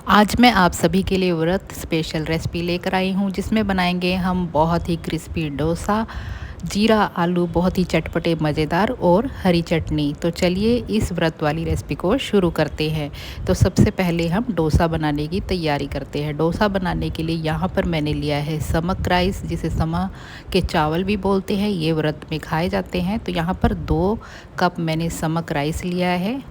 आज मैं आप सभी के लिए व्रत स्पेशल रेसिपी लेकर आई हूँ जिसमें बनाएंगे हम बहुत ही क्रिस्पी डोसा, जीरा आलू, बहुत ही चटपटे मज़ेदार और हरी चटनी। तो चलिए इस व्रत वाली रेसिपी को शुरू करते हैं। तो सबसे पहले हम डोसा बनाने की तैयारी करते हैं। डोसा बनाने के लिए यहाँ पर मैंने लिया है समक राइस, जिसे समा के चावल भी बोलते हैं, ये व्रत में खाए जाते हैं। तो यहाँ पर 2 कप मैंने समक राइस लिया है।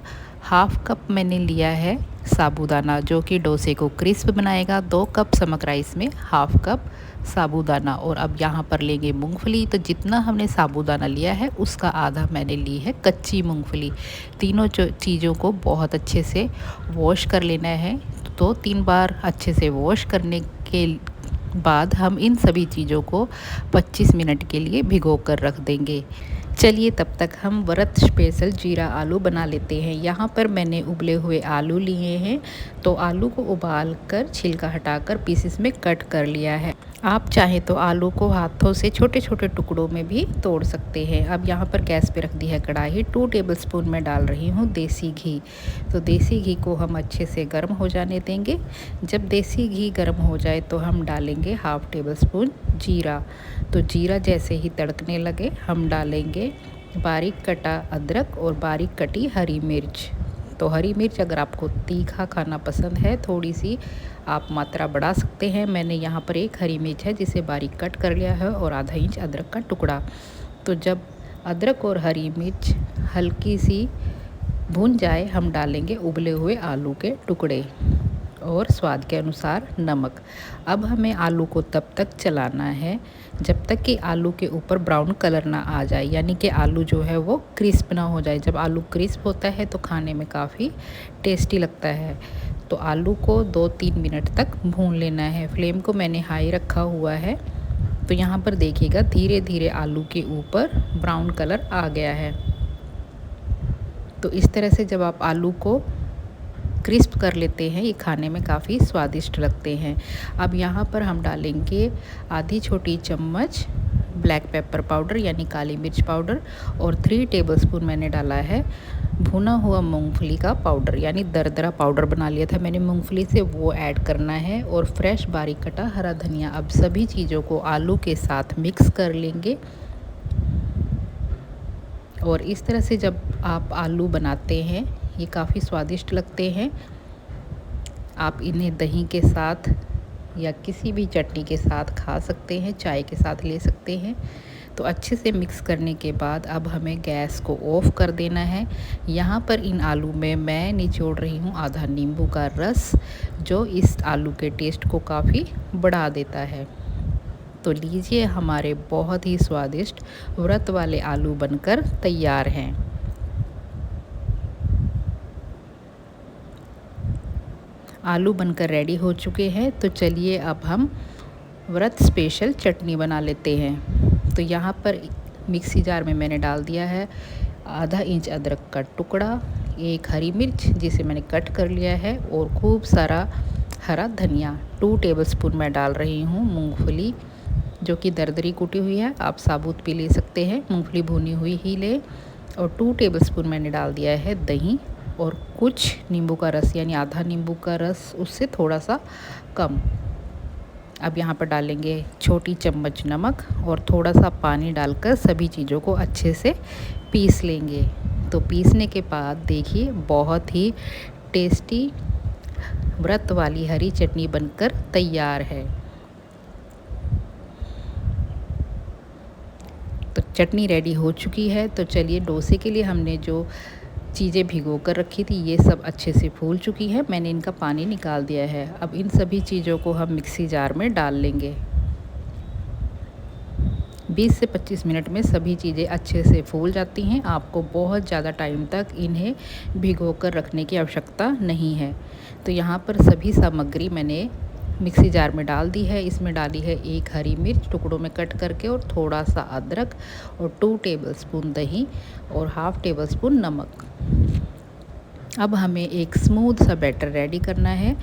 हाफ कप मैंने लिया है साबूदाना, जो कि डोसे को क्रिस्प बनाएगा। 2 कप समक राइस में हाफ कप साबूदाना। और अब यहाँ पर लेंगे मूंगफली। तो जितना हमने साबूदाना लिया है उसका आधा मैंने ली है कच्ची मूंगफली। तीनों चीज़ों को बहुत अच्छे से वॉश कर लेना है। तो 3 बार अच्छे से वॉश करने के बाद हम इन सभी चीज़ों को 25 मिनट के लिए भिगो कर रख देंगे। चलिए तब तक हम व्रत स्पेशल जीरा आलू बना लेते हैं। यहाँ पर मैंने उबले हुए आलू लिए हैं। तो आलू को उबाल कर छिलका हटाकर पीसेस में कट कर लिया है। आप चाहें तो आलू को हाथों से छोटे छोटे टुकड़ों में भी तोड़ सकते हैं। अब यहाँ पर गैस पे रख दी है कढ़ाई। 2 टेबलस्पून मैं डाल रही हूँ देसी घी। तो देसी घी को हम अच्छे से गर्म हो जाने देंगे। जब देसी घी गर्म हो जाए तो हम डालेंगे हाफ टेबल स्पून जीरा। तो जीरा जैसे ही तड़कने लगे हम डालेंगे बारीक कटा अदरक और बारीक कटी हरी मिर्च। तो हरी मिर्च अगर आपको तीखा खाना पसंद है, थोड़ी सी आप मात्रा बढ़ा सकते हैं। मैंने यहाँ पर 1 हरी मिर्च है जिसे बारीक कट कर लिया है और आधा इंच अदरक का टुकड़ा। तो जब अदरक और हरी मिर्च हल्की सी भून जाए हम डालेंगे उबले हुए आलू के टुकड़े और स्वाद के अनुसार नमक। अब हमें आलू को तब तक चलाना है जब तक कि आलू के ऊपर ब्राउन कलर ना आ जाए, यानी कि आलू जो है वो क्रिस्प ना हो जाए। जब आलू क्रिस्प होता है तो खाने में काफ़ी टेस्टी लगता है। तो आलू को 2-3 मिनट तक भून लेना है। फ्लेम को मैंने हाई रखा हुआ है। तो यहाँ पर देखिएगा धीरे धीरे आलू के ऊपर ब्राउन कलर आ गया है। तो इस तरह से जब आप आलू को क्रिस्प कर लेते हैं, ये खाने में काफ़ी स्वादिष्ट लगते हैं। अब यहाँ पर हम डालेंगे आधी छोटी चम्मच ब्लैक पेपर पाउडर यानी काली मिर्च पाउडर और 3 टेबलस्पून मैंने डाला है भुना हुआ मूंगफली का पाउडर, यानी दरदरा पाउडर बना लिया था मैंने मूंगफली से, वो ऐड करना है। और फ्रेश बारीक कटा हरा धनिया। अब सभी चीज़ों को आलू के साथ मिक्स कर लेंगे। और इस तरह से जब आप आलू बनाते हैं ये काफ़ी स्वादिष्ट लगते हैं। आप इन्हें दही के साथ या किसी भी चटनी के साथ खा सकते हैं, चाय के साथ ले सकते हैं। तो अच्छे से मिक्स करने के बाद अब हमें गैस को ऑफ़ कर देना है। यहाँ पर इन आलू में मैं निचोड़ रही हूँ आधा नींबू का रस, जो इस आलू के टेस्ट को काफ़ी बढ़ा देता है। तो लीजिए हमारे बहुत ही स्वादिष्ट व्रत वाले आलू बनकर तैयार हैं। आलू बनकर रेडी हो चुके हैं। तो चलिए अब हम व्रत स्पेशल चटनी बना लेते हैं। तो यहाँ पर मिक्सी जार में मैंने डाल दिया है आधा इंच अदरक का टुकड़ा, 1 हरी मिर्च जिसे मैंने कट कर लिया है और खूब सारा हरा धनिया। 2 टेबलस्पून मैं डाल रही हूँ मूंगफली, जो कि दरदरी कूटी हुई है। आप साबुत भी ले सकते हैं, मूंगफली भुनी हुई ही ले। और 2 टेबलस्पून मैंने डाल दिया है दही और कुछ नींबू का रस, यानी आधा नींबू का रस, उससे थोड़ा सा कम। अब यहाँ पर डालेंगे छोटी चम्मच नमक और थोड़ा सा पानी डालकर सभी चीज़ों को अच्छे से पीस लेंगे। तो पीसने के बाद देखिए बहुत ही टेस्टी व्रत वाली हरी चटनी बनकर तैयार है। तो चटनी रेडी हो चुकी है। तो चलिए डोसे के लिए हमने जो चीज़ें भिगो कर रखी थी ये सब अच्छे से फूल चुकी है, मैंने इनका पानी निकाल दिया है। अब इन सभी चीज़ों को हम मिक्सी जार में डाल लेंगे। 20 से 25 मिनट में सभी चीज़ें अच्छे से फूल जाती हैं। आपको बहुत ज़्यादा टाइम तक इन्हें भिगो कर रखने की आवश्यकता नहीं है। तो यहाँ पर सभी सामग्री मैंने मिक्सी जार में डाल दी है। इसमें डाली है 1 हरी मिर्च टुकड़ों में कट करके और थोड़ा सा अदरक और 2 टेबलस्पून दही और हाफ टेबल स्पून नमक। अब हमें एक स्मूथ सा बैटर रेडी करना है।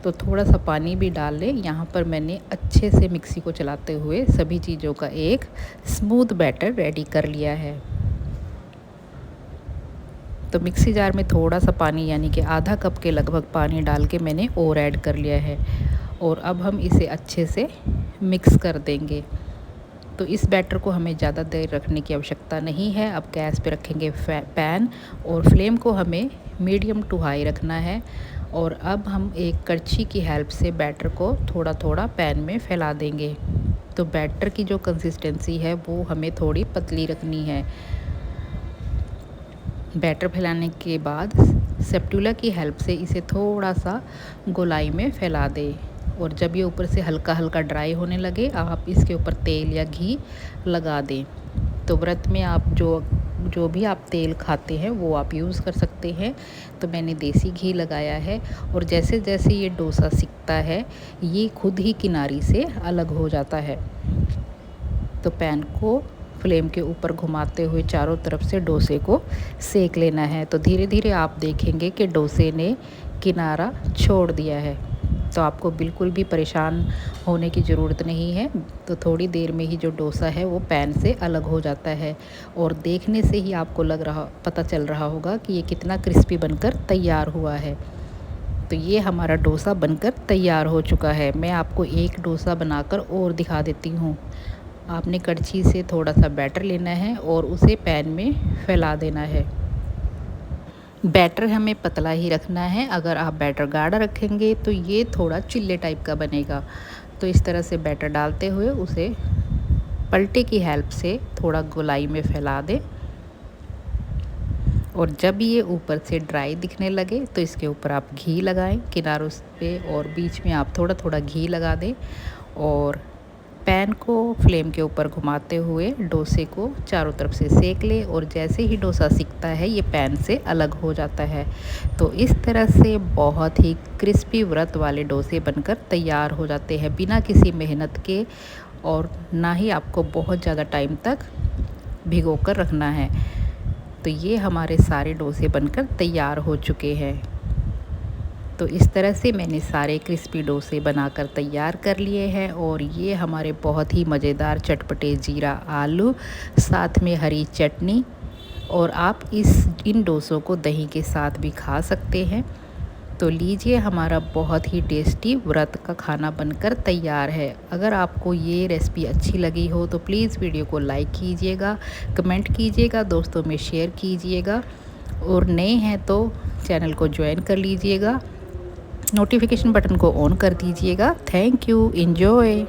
तो थोड़ा सा पानी भी डाल लें। यहाँ पर मैंने अच्छे से मिक्सी को चलाते हुए सभी चीज़ों का एक स्मूथ बैटर रेडी कर लिया है। तो मिक्सी जार में थोड़ा सा पानी यानी कि आधा कप के लगभग पानी डाल के मैंने और ऐड कर लिया है और अब हम इसे अच्छे से मिक्स कर देंगे। तो इस बैटर को हमें ज़्यादा देर रखने की आवश्यकता नहीं है। अब गैस पे रखेंगे पैन और फ्लेम को हमें मीडियम टू हाई रखना है और अब हम एक करछी की हेल्प से बैटर को थोड़ा थोड़ा पैन में फैला देंगे। तो बैटर की जो कंसिस्टेंसी है वो हमें थोड़ी पतली रखनी है। बैटर फैलाने के बाद स्पैटूला की हेल्प से इसे थोड़ा सा गोलाई में फैला दें और जब ये ऊपर से हल्का हल्का ड्राई होने लगे आप इसके ऊपर तेल या घी लगा दें। तो व्रत में आप जो भी आप तेल खाते हैं वो आप यूज़ कर सकते हैं। तो मैंने देसी घी लगाया है और जैसे जैसे ये डोसा सिकता है ये खुद ही किनारी से अलग हो जाता है। तो पैन को फ्लेम के ऊपर घुमाते हुए चारों तरफ से डोसे को सेक लेना है। तो धीरे धीरे आप देखेंगे कि डोसे ने किनारा छोड़ दिया है। तो आपको बिल्कुल भी परेशान होने की ज़रूरत नहीं है। तो थोड़ी देर में ही जो डोसा है वो पैन से अलग हो जाता है और देखने से ही आपको पता चल रहा होगा कि ये कितना क्रिस्पी बनकर तैयार हुआ है। तो ये हमारा डोसा बनकर तैयार हो चुका है। मैं आपको एक डोसा बनाकर और दिखा देती हूँ। आपने कड़छी से थोड़ा सा बैटर लेना है और उसे पैन में फैला देना है। बैटर हमें पतला ही रखना है। अगर आप बैटर गाढ़ा रखेंगे तो ये थोड़ा चिल्ले टाइप का बनेगा। तो इस तरह से बैटर डालते हुए उसे पलटे की हेल्प से थोड़ा गोलाई में फैला दें और जब ये ऊपर से ड्राई दिखने लगे तो इसके ऊपर आप घी लगाएं किनारों पे और बीच में आप थोड़ा थोड़ा घी लगा दें और पैन को फ्लेम के ऊपर घुमाते हुए डोसे को चारों तरफ से सेक ले और जैसे ही डोसा सिकता है ये पैन से अलग हो जाता है। तो इस तरह से बहुत ही क्रिस्पी व्रत वाले डोसे बनकर तैयार हो जाते हैं बिना किसी मेहनत के और ना ही आपको बहुत ज़्यादा टाइम तक भिगो कर रखना है। तो ये हमारे सारे डोसे बनकर तैयार हो चुके हैं। तो इस तरह से मैंने सारे क्रिस्पी डोसे बनाकर तैयार कर लिए हैं और ये हमारे बहुत ही मज़ेदार चटपटे जीरा आलू साथ में हरी चटनी और आप इन डोसों को दही के साथ भी खा सकते हैं। तो लीजिए हमारा बहुत ही टेस्टी व्रत का खाना बनकर तैयार है। अगर आपको ये रेसिपी अच्छी लगी हो तो प्लीज़ वीडियो को लाइक कीजिएगा, कमेंट कीजिएगा, दोस्तों में शेयर कीजिएगा और नए हैं तो चैनल को ज्वाइन कर लीजिएगा, नोटिफिकेशन बटन को ऑन कर दीजिएगा। Thank you, enjoy.